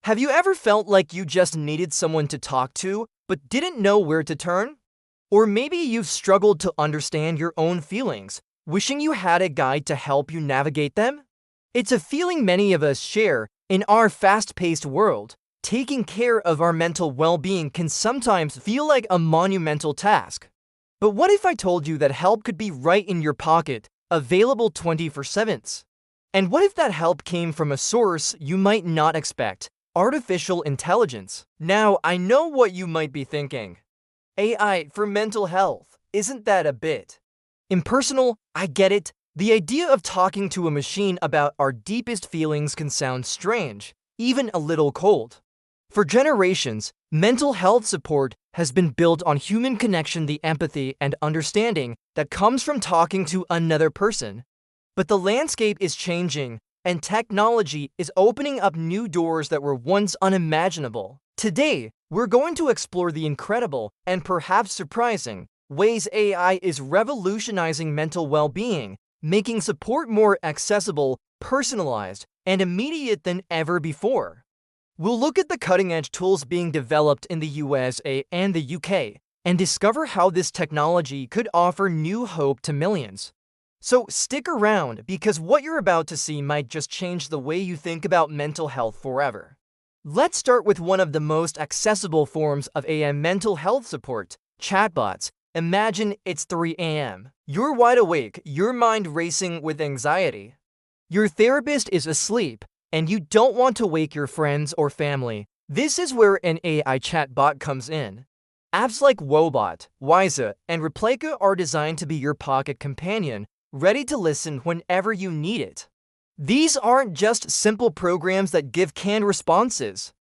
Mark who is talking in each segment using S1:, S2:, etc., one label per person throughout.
S1: Have you ever felt like you just needed someone to talk to, but didn't know where to turn? Or maybe you've struggled to understand your own feelings, wishing you had a guide to help you navigate them? It's a feeling many of us share in our fast-paced world. Taking care of our mental well-being can sometimes feel like a monumental task. But what if I told you that help could be right in your pocket, available 24/7? And what if that help came from a source you might not expect? Artificial intelligence. Now, I know what you might be thinking. AI for mental health, isn't that a bit impersonal? I get it. The idea of talking to a machine about our deepest feelings can sound strange, even a little cold. For generations, mental health support has been built on human connection, the empathy and understanding that comes from talking to another person. But the landscape is changing, and technology is opening up new doors that were once unimaginable. Today, we're going to explore the incredible and perhaps surprising ways AI is revolutionizing mental well-being, making support more accessible, personalized, and immediate than ever before. We'll look at the cutting-edge tools being developed in the USA and the UK and discover how this technology could offer new hope to millions. So stick around, because what you're about to see might just change the way you think about mental health forever. Let's start with one of the most accessible forms of AI mental health support, chatbots. Imagine it's 3 a.m. You're wide awake, your mind racing with anxiety. Your therapist is asleep, and you don't want to wake your friends or family. This is where an AI chatbot comes in. Apps like Wobot, Wiza, and Replika are designed to be your pocket companion, ready to listen whenever you need it. These aren't just simple programs that give canned responses.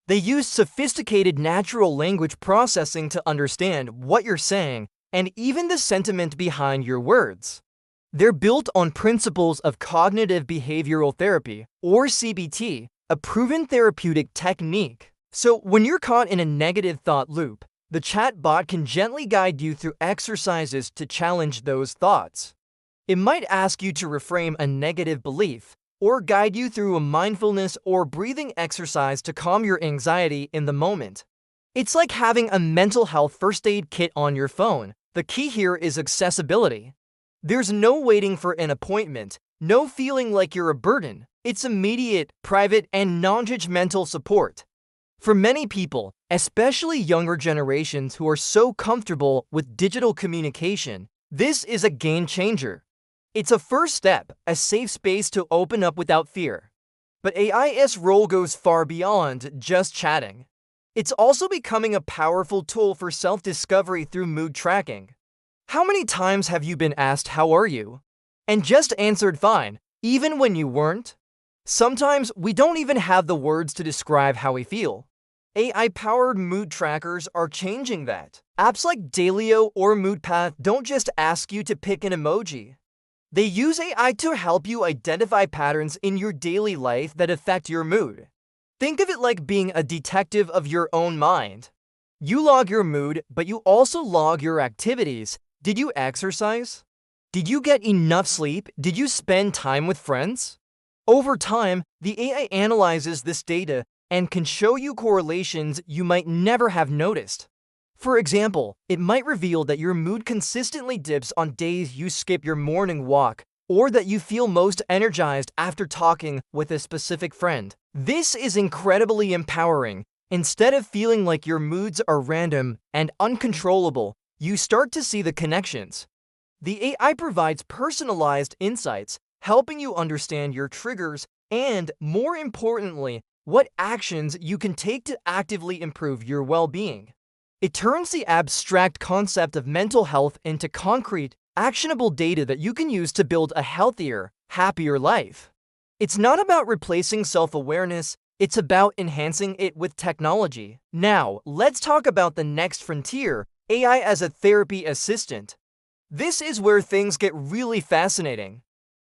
S1: They use sophisticated natural language processing to understand what you're saying and even the sentiment behind your words. They're built on principles of cognitive behavioral therapy, or CBT, a proven therapeutic technique. So when you're caught in a negative thought loop, the chatbot can gently guide you through exercises to challenge those thoughts. It might ask you to reframe a negative belief, or guide you through a mindfulness or breathing exercise to calm your anxiety in the moment. It's like having a mental health first aid kit on your phone. The key here is accessibility. There's no waiting for an appointment, no feeling like you're a burden. It's immediate, private, and non-judgmental support. For many people, especially younger generations who are so comfortable with digital communication, this is a game changer. It's a first step, a safe space to open up without fear. But AI's role goes far beyond just chatting. It's also becoming a powerful tool for self-discovery through mood tracking. How many times have you been asked, "How are you?" and just answered fine, even when you weren't? Sometimes we don't even have the words to describe how we feel. AI-powered mood trackers are changing that. Apps like Dailyo or Moodpath don't just ask you to pick an emoji. They use AI to help you identify patterns in your daily life that affect your mood. Think of it like being a detective of your own mind. You log your mood, but you also log your activities. Did you exercise? Did you get enough sleep? Did you spend time with friends? Over time, the AI analyzes this data and can show you correlations you might never have noticed. For example, it might reveal that your mood consistently dips on days you skip your morning walk, or that you feel most energized after talking with a specific friend. This is incredibly empowering. Instead of feeling like your moods are random and uncontrollable, you start to see the connections. The AI provides personalized insights, helping you understand your triggers and, more importantly, what actions you can take to actively improve your well-being. It turns the abstract concept of mental health into concrete, actionable data that you can use to build a healthier, happier life. It's not about replacing self-awareness, it's about enhancing it with technology. Now, let's talk about the next frontier, AI as a therapy assistant. This is where things get really fascinating.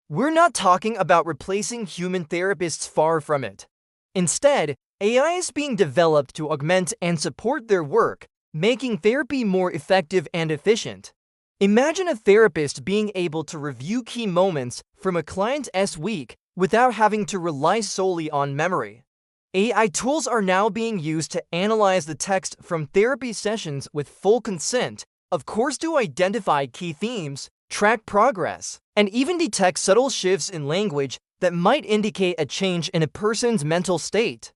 S1: We're not talking about replacing human therapists, far from it. Instead, AI is being developed to augment and support their work, making therapy more effective and efficient. Imagine a therapist being able to review key moments from a client's week without having to rely solely on memory. AI tools are now being used to analyze the text from therapy sessions with full consent, of course, to identify key themes, track progress, and even detect subtle shifts in language that might indicate a change in a person's mental state.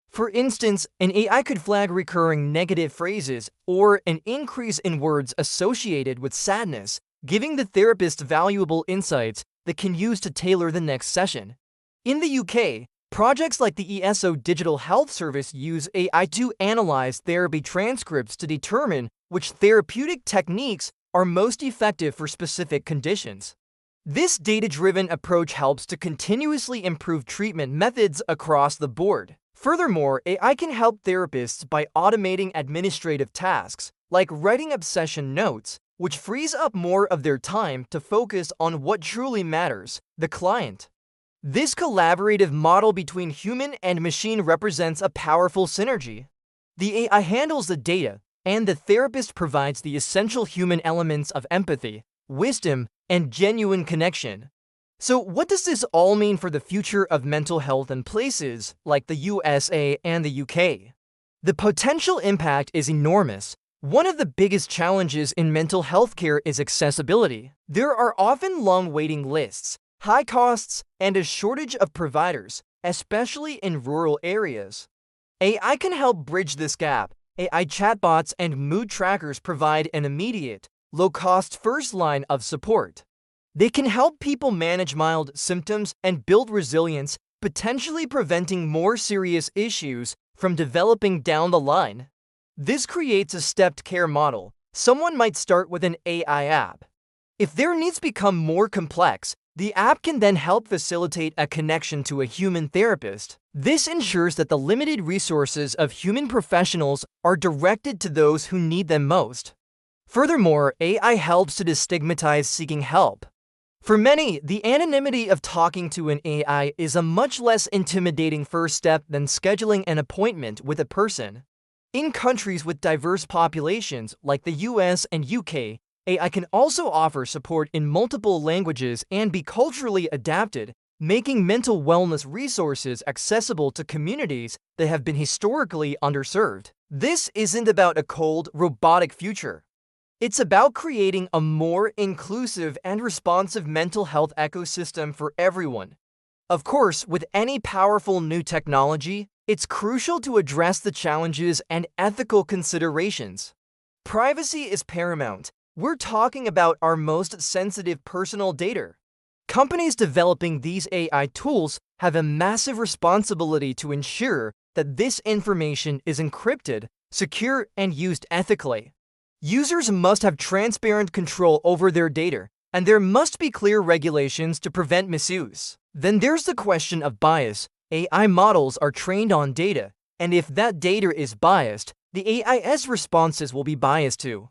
S1: For instance, an AI could flag recurring negative phrases or an increase in words associated with sadness, giving the therapist valuable insights that can use to tailor the next session. In the UK, projects like the ESO Digital Health Service use AI to analyze therapy transcripts to determine which therapeutic techniques are most effective for specific conditions. This data-driven approach helps to continuously improve treatment methods across the board. Furthermore, AI can help therapists by automating administrative tasks, like writing up session notes, which frees up more of their time to focus on what truly matters, the client. This collaborative model between human and machine represents a powerful synergy. The AI handles the data, and the therapist provides the essential human elements of empathy, wisdom, and genuine connection. So what does this all mean for the future of mental health in places like the USA and the UK? The potential impact is enormous. One of the biggest challenges in mental health care is accessibility. There are often long waiting lists, high costs, and a shortage of providers, especially in rural areas. AI can help bridge this gap. AI chatbots and mood trackers provide an immediate, low-cost first line of support. They can help people manage mild symptoms and build resilience, potentially preventing more serious issues from developing down the line. This creates a stepped care model. Someone might start with an AI app. If their needs become more complex, the app can then help facilitate a connection to a human therapist. This ensures that the limited resources of human professionals are directed to those who need them most. Furthermore, AI helps to destigmatize seeking help. For many, the anonymity of talking to an AI is a much less intimidating first step than scheduling an appointment with a person. In countries with diverse populations like the US and UK, AI can also offer support in multiple languages and be culturally adapted, making mental wellness resources accessible to communities that have been historically underserved. This isn't about a cold, robotic future. It's about creating a more inclusive and responsive mental health ecosystem for everyone. Of course, with any powerful new technology, it's crucial to address the challenges and ethical considerations. Privacy is paramount. We're talking about our most sensitive personal data. Companies developing these AI tools have a massive responsibility to ensure that this information is encrypted, secure, and used ethically. Users must have transparent control over their data, and there must be clear regulations to prevent misuse. Then there's the question of bias. AI models are trained on data, and if that data is biased, the AI's responses will be biased too.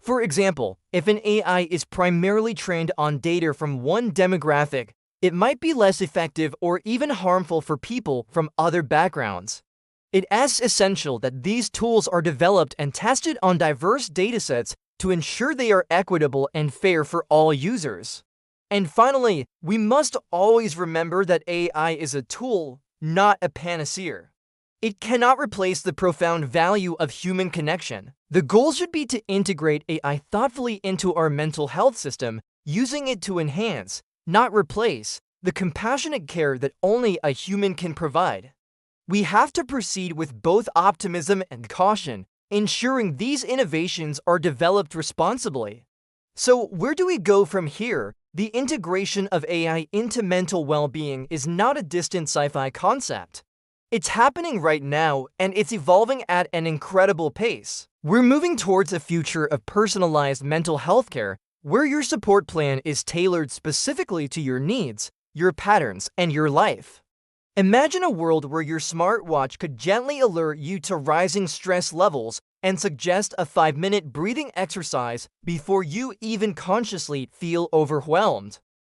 S1: For example, if an AI is primarily trained on data from one demographic, it might be less effective or even harmful for people from other backgrounds. It is essential that these tools are developed and tested on diverse datasets to ensure they are equitable and fair for all users. And finally, we must always remember that AI is a tool, not a panacea. It cannot replace the profound value of human connection. The goal should be to integrate AI thoughtfully into our mental health system, using it to enhance, not replace, the compassionate care that only a human can provide. We have to proceed with both optimism and caution, ensuring these innovations are developed responsibly. So, where do we go from here? The integration of AI into mental well-being is not a distant sci-fi concept. It's happening right now, and it's evolving at an incredible pace. We're moving towards a future of personalized mental health care, where your support plan is tailored specifically to your needs, your patterns, and your life. Imagine a world where your smartwatch could gently alert you to rising stress levels and suggest a 5-minute breathing exercise before you even consciously feel overwhelmed.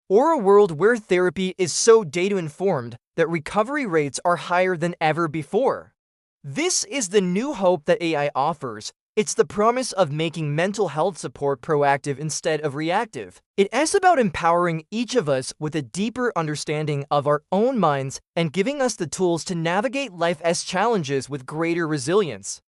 S1: Or a world where therapy is so data-informed that recovery rates are higher than ever before. This is the new hope that AI offers, It's the promise of making mental health support proactive instead of reactive. It is about empowering each of us with a deeper understanding of our own minds and giving us the tools to navigate life's challenges with greater resilience.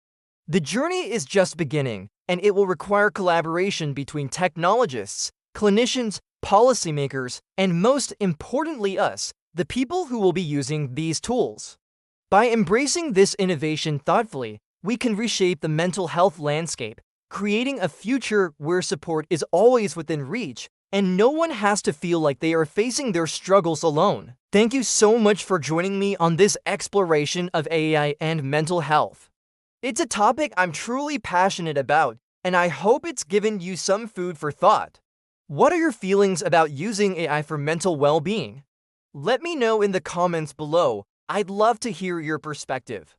S1: The journey is just beginning, and it will require collaboration between technologists, clinicians, policymakers, and most importantly us, the people who will be using these tools. By embracing this innovation thoughtfully, we can reshape the mental health landscape, creating a future where support is always within reach and no one has to feel like they are facing their struggles alone. Thank you so much for joining me on this exploration of AI and mental health. It's a topic I'm truly passionate about, and I hope it's given you some food for thought. What are your feelings about using AI for mental well-being? Let me know in the comments below. I'd love to hear your perspective.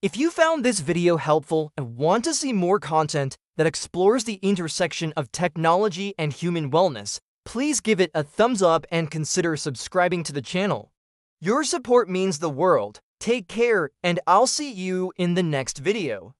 S1: If you found this video helpful and want to see more content that explores the intersection of technology and human wellness, please give it a thumbs up and consider subscribing to the channel. Your support means the world. Take care, and I'll see you in the next video.